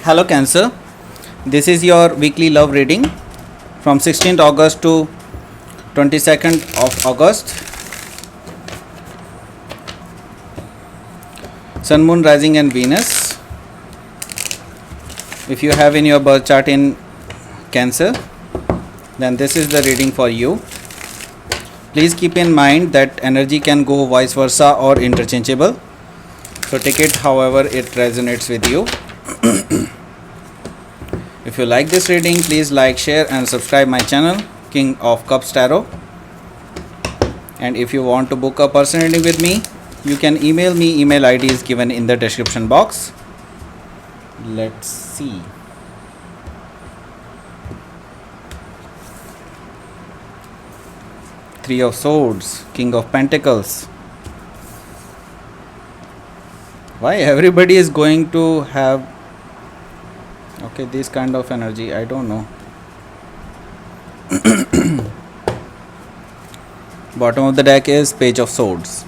Hello Cancer, this is your weekly love reading from 16th August to 22nd of August. Sun, Moon, Rising and Venus. If you have in your birth chart in Cancer, then this is the reading for you. Please keep in mind that energy can go vice versa or interchangeable. So take it however it resonates with you. If you like this reading, please like, share and subscribe my channel King of Cups Tarot. And if you want to book a personal reading with me, you can email me. Email ID is given in the description box. Let's see. Three of Swords, King of Pentacles. Why everybody is going to have this kind of energy? I don't know. Bottom of the deck is Page of Swords.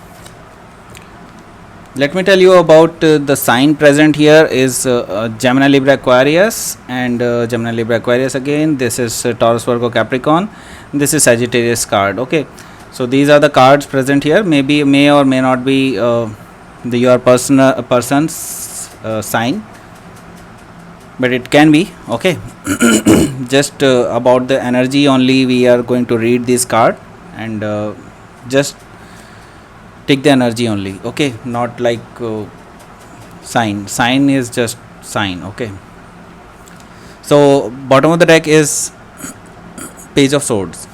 Let me tell you about the sign present here is Gemini, Libra, Aquarius, and Gemini, Libra, Aquarius again. This is Taurus, Virgo, Capricorn. This is Sagittarius card. Okay, so these are the cards present here. Maybe may or may not be your person's sign, but it can be. Okay, just about the energy only we are going to read this card, and just take the energy only. Okay, not like sign is just sign. Okay, so bottom of the deck is Page of Swords.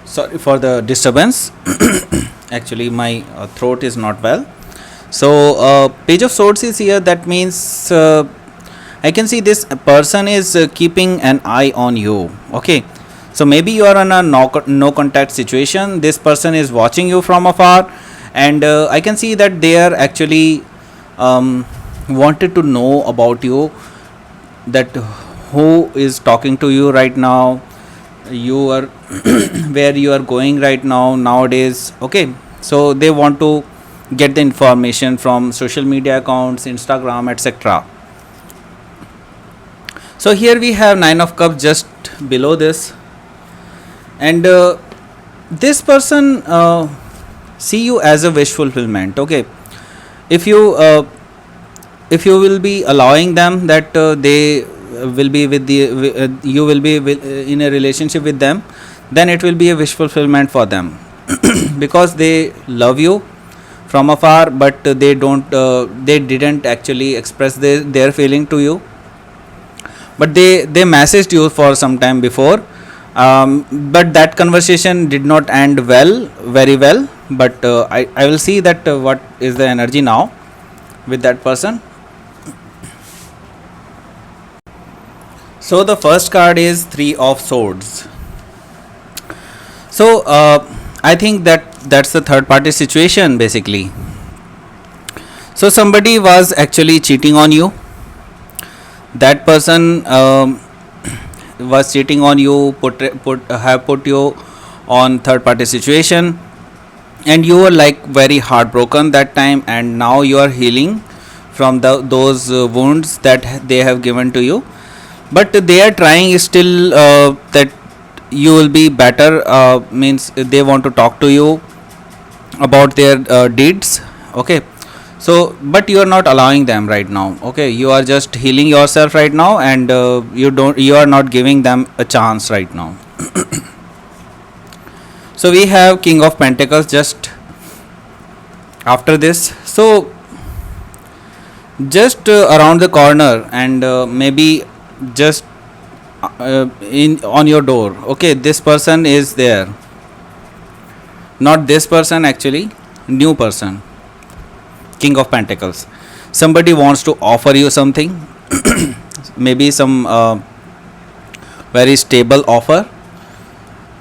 Sorry for the disturbance. Actually my throat is not well. So Page of Swords is here. That means I can see this person is keeping an eye on you. Okay, so maybe you are in a no contact situation. This person is watching you from afar, and I can see that they are actually wanted to know about you, that who is talking to you right now, you are where you are going right now nowadays. Okay, so they want to get the information from social media accounts, Instagram, etc. So here we have Nine of Cups just below this, and this person see you as a wish fulfillment. Okay, if you will be allowing them that they will be with the you will be in a relationship with them, then it will be a wish fulfillment for them because they love you from afar, but they didn't actually express their feeling to you, but they messaged you for some time before, but that conversation did not end very well, but I will see that what is the energy now with that person. So the first card is Three of Swords. So I think that's the third party situation basically. So somebody was actually cheating on you. That person was cheating on you, have put you on third party situation, and you were like very heartbroken that time, and now you are healing from those wounds that they have given to you, but they are trying still that you will be better, means they want to talk to you about their deeds. Okay, so but you are not allowing them right now. Okay, you are just healing yourself right now, and you are not giving them a chance right now. So we have King of Pentacles just after this. So just around the corner, and maybe just on your door. Okay, this person is there. Not this person, actually new person. King of Pentacles. Somebody wants to offer you something. Maybe some very stable offer,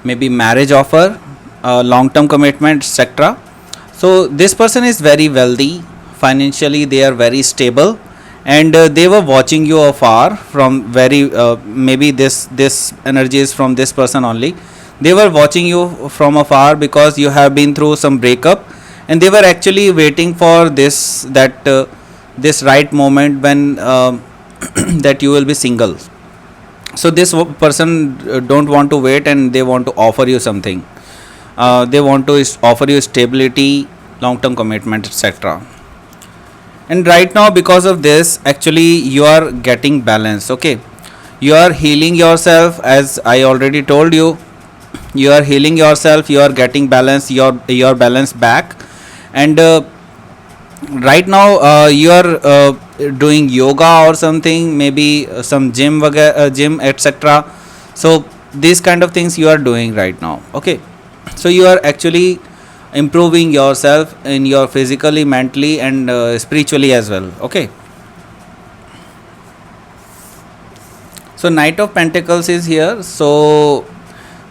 maybe marriage offer, long term commitment, etc. So this person is very wealthy financially, they are very stable, and they were watching you afar from very maybe this energy is from this person only. They were watching you from afar because you have been through some breakup, and they were actually waiting for this that this right moment when that you will be single. So this person don't want to wait, and they want to offer you something. They want to offer you stability, long term commitment, etc. And right now, because of this, actually you are getting balance. Okay, you are healing yourself, as I already told you. You are healing yourself, you are getting balance, your balance back. And right now you are doing yoga or something, maybe some gym, etc. So these kind of things you are doing right now. Okay, so you are actually improving yourself in your physically, mentally, and spiritually as well. Okay, so Knight of Pentacles is here. So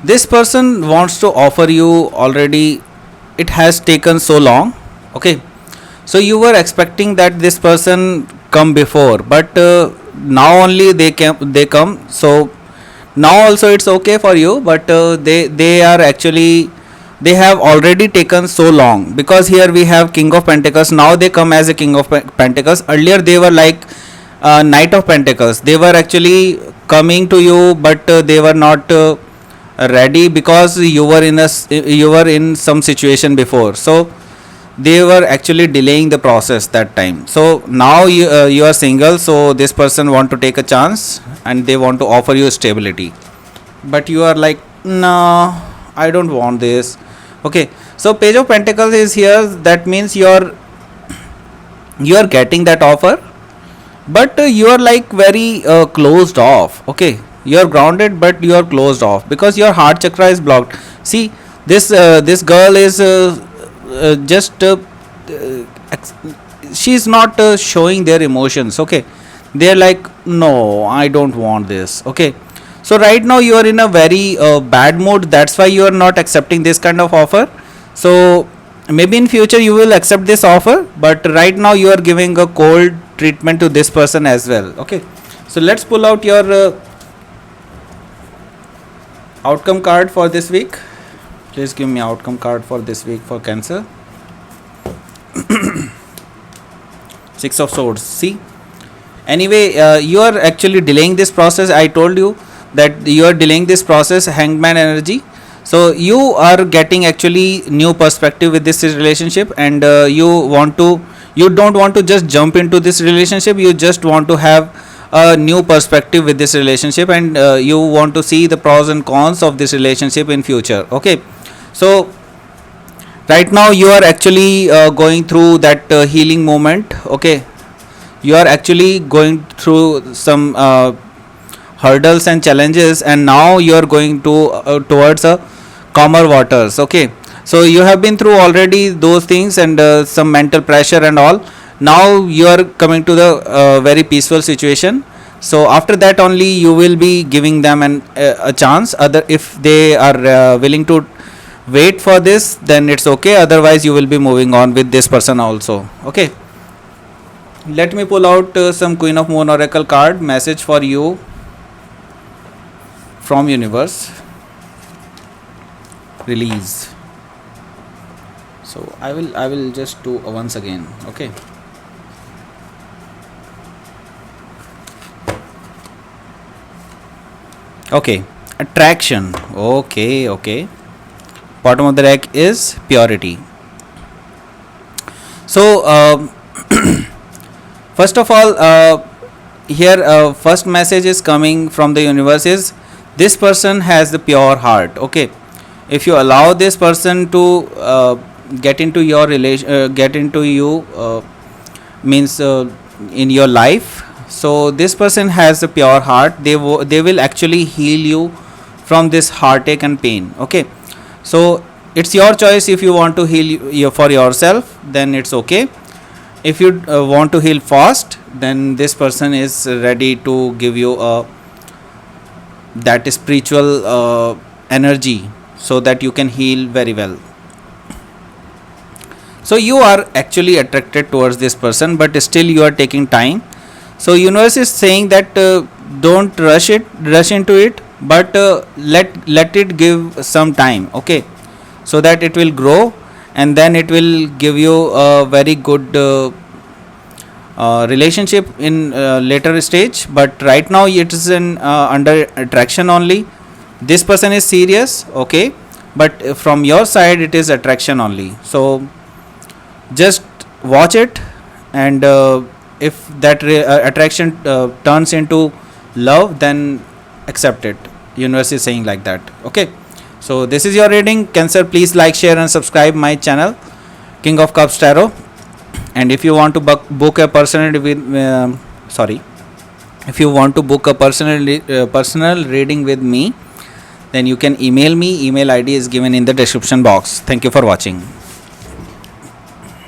this person wants to offer you already. It has taken so long. Okay, so you were expecting that this person come before, but now only they come. So now also it's okay for you, but they are actually, they have already taken so long, because here we have King of Pentacles. Now they come as a King of Pentacles. Earlier they were like Knight of Pentacles. They were actually coming to you, but they were not ready, because you were in some situation before. So they were actually delaying the process that time. So now you are single, so this person want to take a chance, and they want to offer you stability, but you are like, no, I don't want this. Okay, so Page of Pentacles is here. That means you are getting that offer, but you are like very closed off. Okay, you are grounded, but you are closed off because your heart chakra is blocked. See, this girl is just she is not showing their emotions. Okay, they are like, no, I don't want this. Okay, so right now you are in a very bad mood. That's why you are not accepting this kind of offer. So maybe in future you will accept this offer, but right now you are giving a cold treatment to this person as well. Okay, so let's pull out your outcome card for this week. Please give me outcome card for this week for Cancer. Six of Swords. See, anyway, you are actually delaying this process. I told you that you are delaying this process. Hangman energy. So you are getting actually new perspective with this relationship, and you don't want to just jump into this relationship. You just want to have a new perspective with this relationship, and you want to see the pros and cons of this relationship in future. Okay, so right now you are actually going through that healing moment. Okay, you are actually going through some hurdles and challenges, and now you are going to towards a calmer waters. Okay, so you have been through already those things, and some mental pressure and all. Now you are coming to the very peaceful situation. So after that only you will be giving them a chance. Other, if they are willing to wait for this, then it's okay. Otherwise you will be moving on with this person also. Okay, let me pull out some Queen of Moon Oracle card message for you from universe. Release. So I will just do once again. Okay, okay, attraction. Okay, bottom of the deck is purity. So first of all, here first message is coming from the universe is, this person has the pure heart. Okay, if you allow this person to get into your relation, get into you, means in your life. So this person has a pure heart. They will actually heal you from this heartache and pain. Okay, so it's your choice. If you want to heal you for yourself, then it's okay. If you want to heal fast, then this person is ready to give you that spiritual energy, so that you can heal very well. So you are actually attracted towards this person, but still you are taking time. So universe is saying that don't rush into it, but let it give some time. Okay, so that it will grow, and then it will give you a very good relationship in later stage, but right now it is in under attraction only. This person is serious, okay, but from your side it is attraction only. So just watch it, and if that attraction turns into love, then accept it. Universe is saying like that, okay. So this is your reading, Cancer. Please like, share and subscribe my channel, King of Cups Tarot. And if you want to book a personal if you want to book a personal reading with me, then you can email me. Email ID is given in the description box. Thank you for watching.